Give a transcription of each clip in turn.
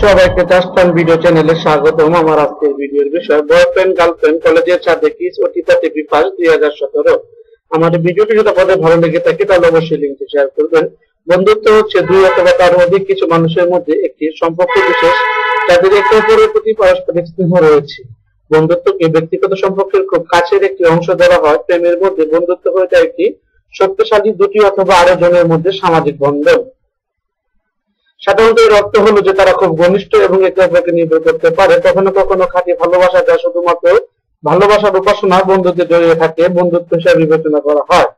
সবাইকে just fun video চ্যানেলে স্বাগতম। আমার আজকের ভিডিওর বিষয় বয়ফ্রেন্ড গার্লফ্রেন্ড কলেজের ছাদে কিস ও টিপাতে বিপাস 2017। আমার ভিডিওটি যদি আপনাদের ভালো লেগে থাকে তাহলে অবশ্যই লিংকটি শেয়ার করবেন। বন্ধুত্ব হচ্ছে দুই অথবা তার অধিক কিছু মানুষের মধ্যে একটি সম্পর্ক বিশেষ যাদের একে অপরের প্রতি পারস্পরিক স্নেহ রয়েছে। বন্ধুত্বকে ব্যক্তিগত সম্পর্কের খুব কাছের একটি অংশ ধরা হয়। প্রেমের মধ্যে বন্ধুত্ব হয়ে যায় একটি শক্তিশালী দুটি অথবা আরো জনের মধ্যে সামাজিক বন্ধন। সাধারণত এর অর্থ হলো যে তারা খুব ঘনিষ্ঠ এবং একে অপরকে নির্ভর করতে পারে। কখনো কখনো খাঁটি ভালোবাসা যা শুধুমাত্র ভালোবাসার উপাসনা বন্ধুত্বে জড়িয়ে থাকে বন্ধুত্ব হিসেবে বিবেচনা করা হয়।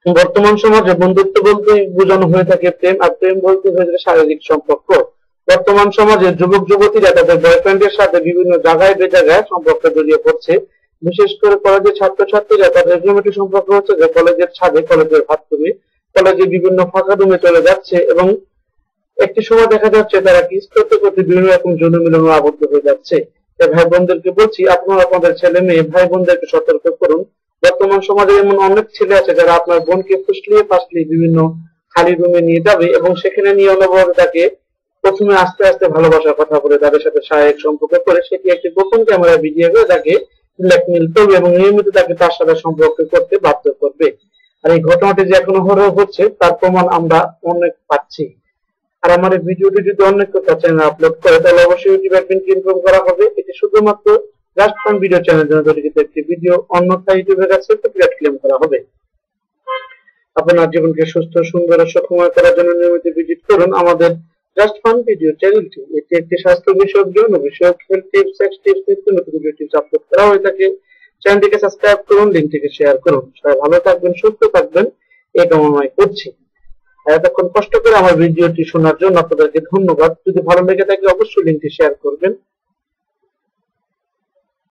বর্তমান সমাজে বন্ধুত্ব বলতে বোঝানো হয়ে থাকে প্রেম, আর প্রেম বলতে হয়ে থাকে শারীরিক সম্পর্ক। বর্তমান সমাজে যুবক যুবতীরা তাদের বয়ফ্রেন্ডের সাথে বিভিন্ন জায়গায় বেজায়গায় সম্পর্কে জড়িয়ে পড়ছে। বিশেষ করে কলেজের ছাত্রছাত্রীরা তাদের এরকম সম্পর্ক হচ্ছে যে কলেজের ছাদে, কলেজের বাথরুমে, কলেজে বিভিন্ন ফাঁকা রুমে চলে যাচ্ছে এবং একটি সময় দেখা যাচ্ছে তারা কিস করতে করতে বিভিন্ন রকম যৌন মিলনে আবদ্ধ হয়ে যাচ্ছে। ভাই বোনদেরকে বলছি, আপনারা আপনাদের ছেলে মেয়ে ভাই বোনদেরকে সতর্ক করুন। বর্তমান সমাজে এমন অনেক ছেলে আছে যারা আপনার বোনকে ফুসলিয়ে ফাসলিয়ে বিভিন্ন খালি রুমে নিয়ে যাবে এবং সেখানে নিয়ে অনবরত তাকে প্রথমে আস্তে আস্তে ভালোবাসার কথা বলে তাদের সাথে শারীরিক সম্পর্ক করে সেটি একটি গোপন ক্যামেরা ভিডিও করে তাকে ব্ল্যাকমেইল করবে এবং নিয়মিত তাকে তার সাথে সম্পর্ক করতে বাধ্য করবে। আর এই ঘটনাটি যে এখনো হচ্ছে তার প্রমাণ আমরা অনেক পাচ্ছি। আর আমার এই ভিডিওটি যদি অন্য কেউ তার চ্যানেলে আপলোড করে তাহলে অবশ্যই ইউটিউব অ্যাডমিনকে ইনফর্ম করা হবে। এটি শুধুমাত্র জাস্ট ফান ভিডিও চ্যানেলের জন্য তৈরি একটি ভিডিও, অন্যথায় ইউটিউবের কাছে কপিরাইট ক্লেম করা হবে। আপনার জীবনকে সুস্থ, সুন্দর ও সুখময় করার জন্য নিয়মিত ভিজিট করুন আমাদের জাস্ট ফান ভিডিও চ্যানেলটি। এটি একটি স্বাস্থ্য বিষয়ক, যৌন বিষয়ক, হেলথ টিপস, সেক্স টিপস, নিত্য নতুন ভিডিও টিপস আপলোড করা হয়ে থাকে। চ্যানেলটিকে সাবস্ক্রাইব করুন, লিংকটিকে শেয়ার করুন। সবাই ভালো থাকবেন, সুস্থ থাকবেন, এই কামনাই করছি। এতক্ষণ কষ্ট করে আমার ভিডিওটি শোনার জন্য আপনাদেরকে ধন্যবাদ। যদি ভালো লেগে থাকে অবশ্যই লিংকটি শেয়ার করবেন।